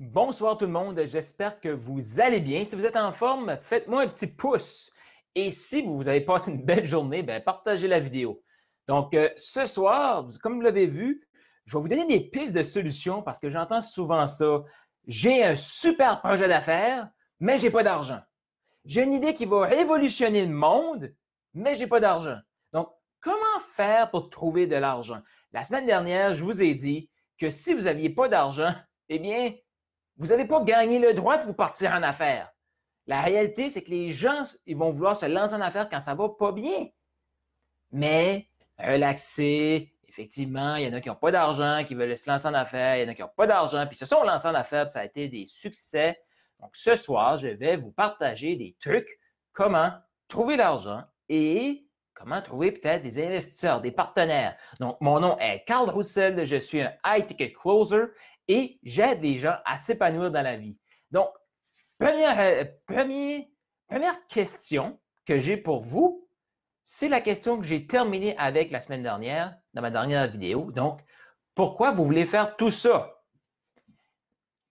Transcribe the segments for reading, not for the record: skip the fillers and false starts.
Bonsoir tout le monde, j'espère que vous allez bien. Si vous êtes en forme, faites-moi un petit pouce. Et si vous avez passé une belle journée, partagez la vidéo. Donc, ce soir, comme vous l'avez vu, je vais vous donner des pistes de solutions parce que j'entends souvent ça. J'ai un super projet d'affaires, mais j'ai pas d'argent. J'ai une idée qui va révolutionner le monde, mais j'ai pas d'argent. Donc, comment faire pour trouver de l'argent? La semaine dernière, je vous ai dit que si vous n'aviez pas d'argent, eh bien, vous n'avez pas gagné le droit de vous partir en affaires. La réalité, c'est que les gens, ils vont vouloir se lancer en affaires quand ça va pas bien. Mais relaxer, effectivement, il y en a qui n'ont pas d'argent, qui veulent se lancer en affaires, il y en a qui n'ont pas d'argent, puis se sont lancés en affaires, puis ça a été des succès. Donc, ce soir, je vais vous partager des trucs, comment trouver l'argent et comment trouver peut-être des investisseurs, des partenaires. Donc, mon nom est Carl Roussel, je suis un high ticket closer et j'aide les gens à s'épanouir dans la vie. Donc, première question que j'ai pour vous, c'est la question que j'ai terminée avec la semaine dernière, dans ma dernière vidéo. Donc, pourquoi vous voulez faire tout ça?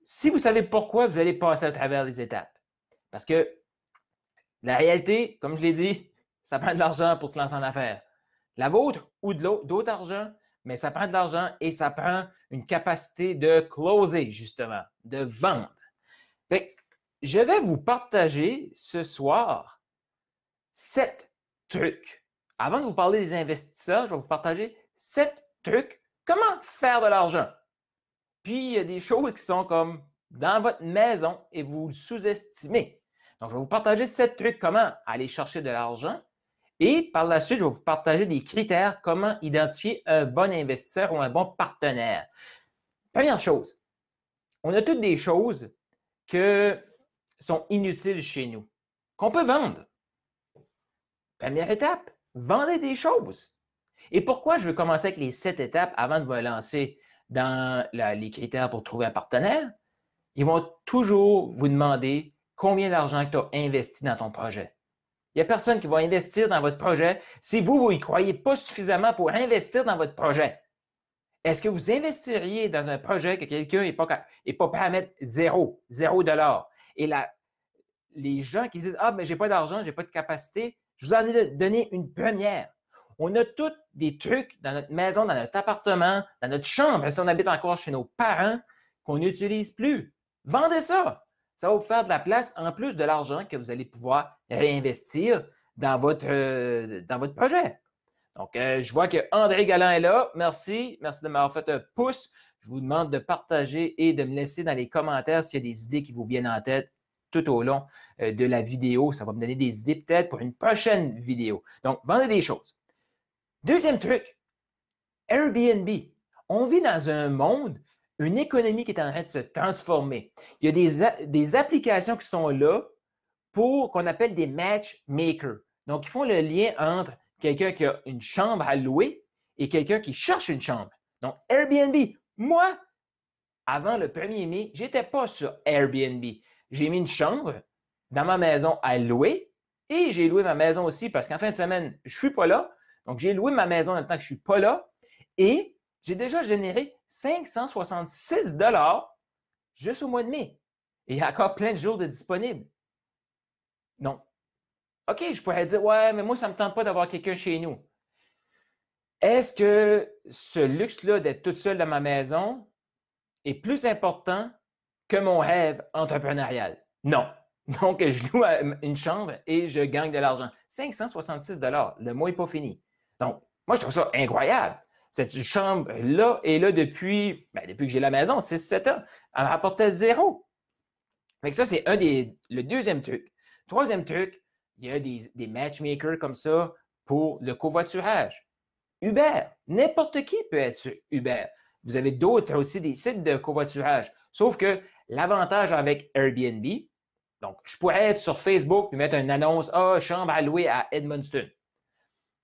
Si vous savez pourquoi, vous allez passer à travers les étapes. Parce que la réalité, comme je l'ai dit, ça prend de l'argent pour se lancer en affaires. La vôtre ou d'autres argent, mais ça prend de l'argent et ça prend une capacité de closer, justement, de vendre. Fait que je vais vous partager ce soir 7 trucs. Avant de vous parler des investisseurs, je vais vous partager 7 trucs. Comment faire de l'argent? Puis, il y a des choses qui sont comme dans votre maison et vous le sous-estimez. Donc, je vais vous partager 7 trucs comment aller chercher de l'argent. Et par la suite, je vais vous partager des critères comment identifier un bon investisseur ou un bon partenaire. Première chose, on a toutes des choses qui sont inutiles chez nous, qu'on peut vendre. Première étape, vendez des choses. Et pourquoi je veux commencer avec les 7 étapes avant de vous lancer dans les critères pour trouver un partenaire? Ils vont toujours vous demander combien d'argent tu as investi dans ton projet. Il n'y a personne qui va investir dans votre projet si vous n'y croyez pas suffisamment pour investir dans votre projet. Est-ce que vous investiriez dans un projet que quelqu'un n'est pas prêt à mettre zéro dollar? Et les gens qui disent « Ah, mais j'ai pas d'argent, j'ai pas de capacité », je vous en ai donné une première. On a tous des trucs dans notre maison, dans notre appartement, dans notre chambre, si on habite encore chez nos parents, qu'on n'utilise plus. Vendez ça. Ça va vous faire de la place en plus de l'argent que vous allez pouvoir réinvestir dans votre projet. Donc, je vois que André Galland est là. Merci. Merci de m'avoir fait un pouce. Je vous demande de partager et de me laisser dans les commentaires s'il y a des idées qui vous viennent en tête tout au long de la vidéo. Ça va me donner des idées peut-être pour une prochaine vidéo. Donc, vendez des choses. Deuxième truc, Airbnb. On vit dans un monde, une économie qui est en train de se transformer. Il y a des applications qui sont là pour qu'on appelle des matchmakers. Donc, ils font le lien entre quelqu'un qui a une chambre à louer et quelqu'un qui cherche une chambre. Donc, Airbnb. Moi, avant le 1er mai, je n'étais pas sur Airbnb. J'ai mis une chambre dans ma maison à louer et j'ai loué ma maison aussi parce qu'en fin de semaine, je ne suis pas là. Donc, j'ai loué ma maison en même temps que je ne suis pas là et j'ai déjà généré 566 $ juste au mois de mai. Et il y a encore plein de jours de disponibles. Donc, OK, je pourrais dire, ouais, mais moi, ça ne me tente pas d'avoir quelqu'un chez nous. Est-ce que ce luxe-là d'être toute seule dans ma maison est plus important que mon rêve entrepreneurial? Non. Donc, je loue une chambre et je gagne de l'argent. 566 $. Le mois n'est pas fini. Donc, moi, je trouve ça incroyable. Cette chambre-là est là depuis que j'ai la maison, 6-7 ans. Elle me rapportait zéro. Fait que ça, c'est le deuxième truc. Troisième truc, il y a des matchmakers comme ça pour le covoiturage. Uber, n'importe qui peut être sur Uber. Vous avez d'autres aussi des sites de covoiturage. Sauf que l'avantage avec Airbnb, donc je pourrais être sur Facebook et mettre une annonce, chambre à louer à Edmundston.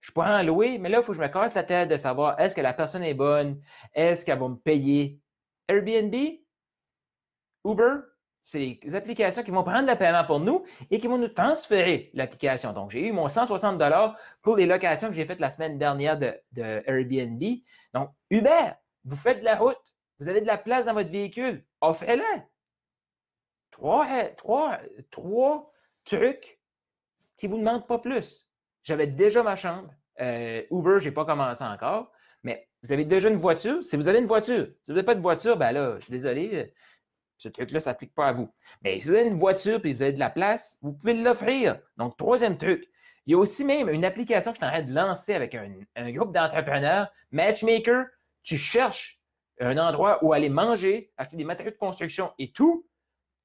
Je pourrais en louer, mais là, il faut que je me casse la tête de savoir est-ce que la personne est bonne, est-ce qu'elle va me payer. Airbnb, Uber, c'est des applications qui vont prendre le paiement pour nous et qui vont nous transférer l'application. Donc, j'ai eu mon 160 $ pour les locations que j'ai faites la semaine dernière de Airbnb. Donc, Uber, vous faites de la route, vous avez de la place dans votre véhicule, offrez-le. trois trucs qui ne vous demandent pas plus. J'avais déjà ma chambre. Uber, je n'ai pas commencé encore. Mais vous avez déjà une voiture. Si vous avez une voiture, si vous n'avez pas de voiture, ben là, je suis désolé, ce truc-là ne s'applique pas à vous. Mais si vous avez une voiture et vous avez de la place, vous pouvez l'offrir. Donc, troisième truc. Il y a aussi même une application que je suis en train de lancer avec un groupe d'entrepreneurs, Matchmaker. Tu cherches un endroit où aller manger, acheter des matériaux de construction et tout.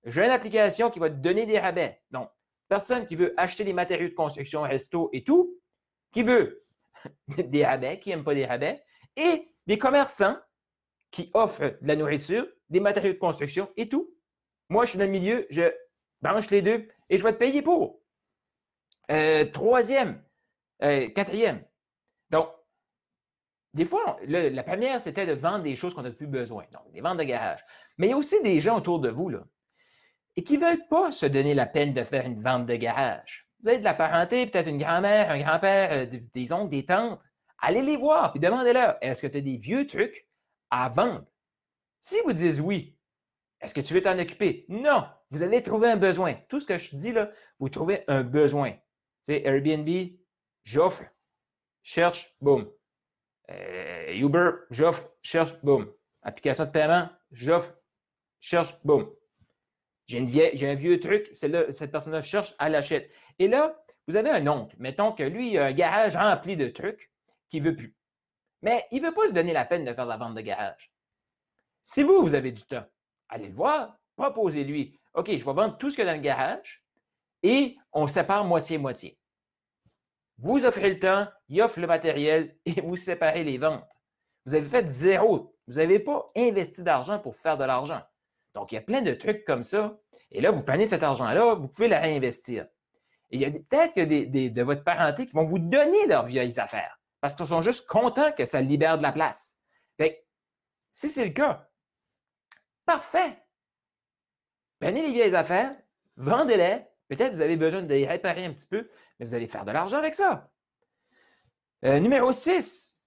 J'ai une application qui va te donner des rabais. Donc, personne qui veut acheter des matériaux de construction, resto et tout, qui veut des rabais, qui n'aime pas des rabais, et des commerçants qui offrent de la nourriture, des matériaux de construction et tout. Moi, je suis dans le milieu, je branche les deux et je vais te payer pour. Quatrième. Donc, des fois, la première, c'était de vendre des choses qu'on n'a plus besoin. Donc, des ventes de garage. Mais il y a aussi des gens autour de vous, là, et qui ne veulent pas se donner la peine de faire une vente de garage. Vous avez de la parenté, peut-être une grand-mère, un grand-père, des oncles, des tantes. Allez les voir et demandez-leur, est-ce que tu as des vieux trucs à vendre? Si vous dites oui, est-ce que tu veux t'en occuper? Non, vous allez trouver un besoin. Tout ce que je dis là, vous trouvez un besoin. C'est Airbnb, j'offre, cherche, boum. Uber, j'offre, cherche, boum. Application de paiement, j'offre, cherche, boum. J'ai un vieux truc, cette personne-là cherche, elle l'achète. Et là, vous avez un oncle, mettons que lui, il a un garage rempli de trucs qu'il ne veut plus. Mais il ne veut pas se donner la peine de faire de la vente de garage. Si vous avez du temps, allez le voir, proposez-lui. OK, je vais vendre tout ce qu'il y a dans le garage et on sépare moitié-moitié. Vous offrez le temps, il offre le matériel et vous séparez les ventes. Vous avez fait zéro. Vous n'avez pas investi d'argent pour faire de l'argent. Donc, il y a plein de trucs comme ça. Et là, vous prenez cet argent-là, vous pouvez le réinvestir. Et il y a peut-être de votre parenté qui vont vous donner leurs vieilles affaires parce qu'ils sont juste contents que ça libère de la place. Fait que, si c'est le cas, parfait. Prenez les vieilles affaires, vendez-les. Peut-être que vous avez besoin de les réparer un petit peu, mais vous allez faire de l'argent avec ça. Numéro 6,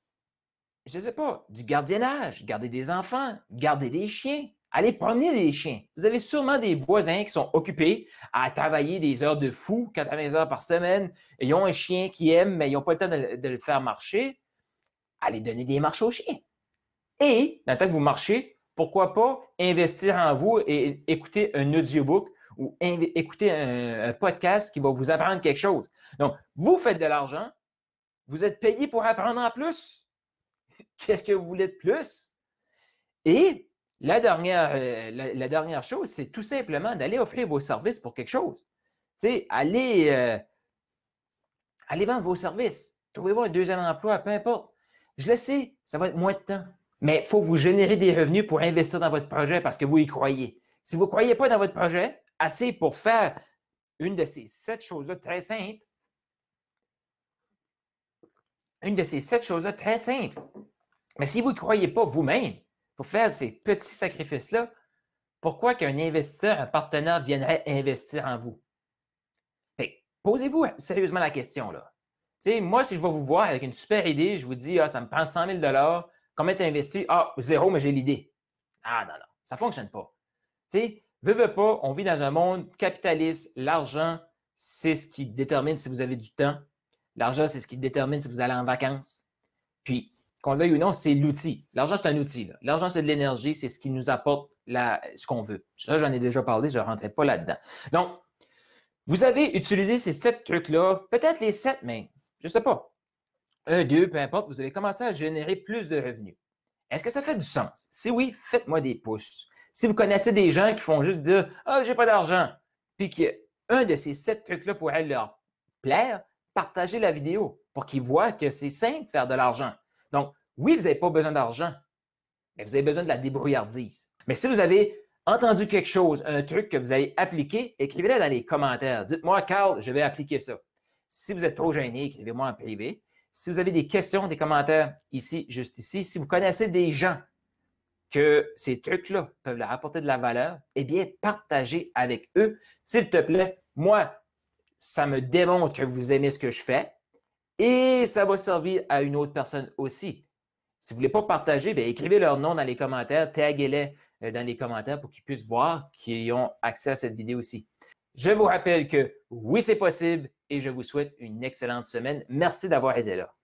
je ne sais pas, du gardiennage, garder des enfants, garder des chiens, aller promener des chiens. Vous avez sûrement des voisins qui sont occupés à travailler des heures de fou, 80 heures par semaine, et ils ont un chien qu'ils aiment, mais ils n'ont pas le temps de le faire marcher. Allez donner des marches aux chiens. Et, dans le temps que vous marchez, pourquoi pas investir en vous et écouter un audiobook ou écouter un podcast qui va vous apprendre quelque chose. Donc, vous faites de l'argent, vous êtes payé pour apprendre en plus. Qu'est-ce que vous voulez de plus? Et la dernière chose, c'est tout simplement d'aller offrir vos services pour quelque chose. Tu sais, allez vendre vos services. Trouvez-vous un deuxième emploi, peu importe. Je le sais, ça va être moins de temps. Mais il faut vous générer des revenus pour investir dans votre projet parce que vous y croyez. Si vous ne croyez pas dans votre projet, assez pour faire une de ces 7 choses-là très simples. Mais si vous ne croyez pas vous-même pour faire ces petits sacrifices-là, pourquoi qu'un investisseur, un partenaire viendrait investir en vous? Posez-vous sérieusement la question, là. Tu sais, moi, si je vais vous voir avec une super idée, je vous dis, ça me prend 100 000 combien tu investis? Zéro, mais j'ai l'idée. Non, ça ne fonctionne pas. Tu sais, veux pas, on vit dans un monde capitaliste. L'argent, c'est ce qui détermine si vous avez du temps. L'argent, c'est ce qui détermine si vous allez en vacances. Puis, qu'on le veuille ou non, c'est l'outil. L'argent, c'est un outil. L'argent, c'est de l'énergie, c'est ce qui nous apporte ce qu'on veut. Ça, j'en ai déjà parlé, je ne rentrais pas là-dedans. Donc, vous avez utilisé ces 7 trucs-là, peut-être les 7 même, je ne sais pas. 1, 2, peu importe, vous avez commencé à générer plus de revenus. Est-ce que ça fait du sens? Si oui, faites-moi des pouces. Si vous connaissez des gens qui font juste dire « Ah, j'ai pas d'argent », puis qu'un de ces 7 trucs-là pourrait leur plaire, partagez la vidéo pour qu'ils voient que c'est simple de faire de l'argent. Donc, oui, vous n'avez pas besoin d'argent, mais vous avez besoin de la débrouillardise. Mais si vous avez entendu quelque chose, un truc que vous avez appliqué, écrivez-le dans les commentaires. Dites-moi, Carl, je vais appliquer ça. Si vous êtes trop gêné, écrivez-moi en privé. Si vous avez des questions, des commentaires ici, juste ici, si vous connaissez des gens que ces trucs-là peuvent leur apporter de la valeur, eh bien, partagez avec eux. S'il te plaît, moi, ça me démontre que vous aimez ce que je fais et ça va servir à une autre personne aussi. Si vous ne voulez pas partager, bien, écrivez leur nom dans les commentaires, taguez-les dans les commentaires pour qu'ils puissent voir qu'ils ont accès à cette vidéo aussi. Je vous rappelle que oui, c'est possible et je vous souhaite une excellente semaine. Merci d'avoir été là.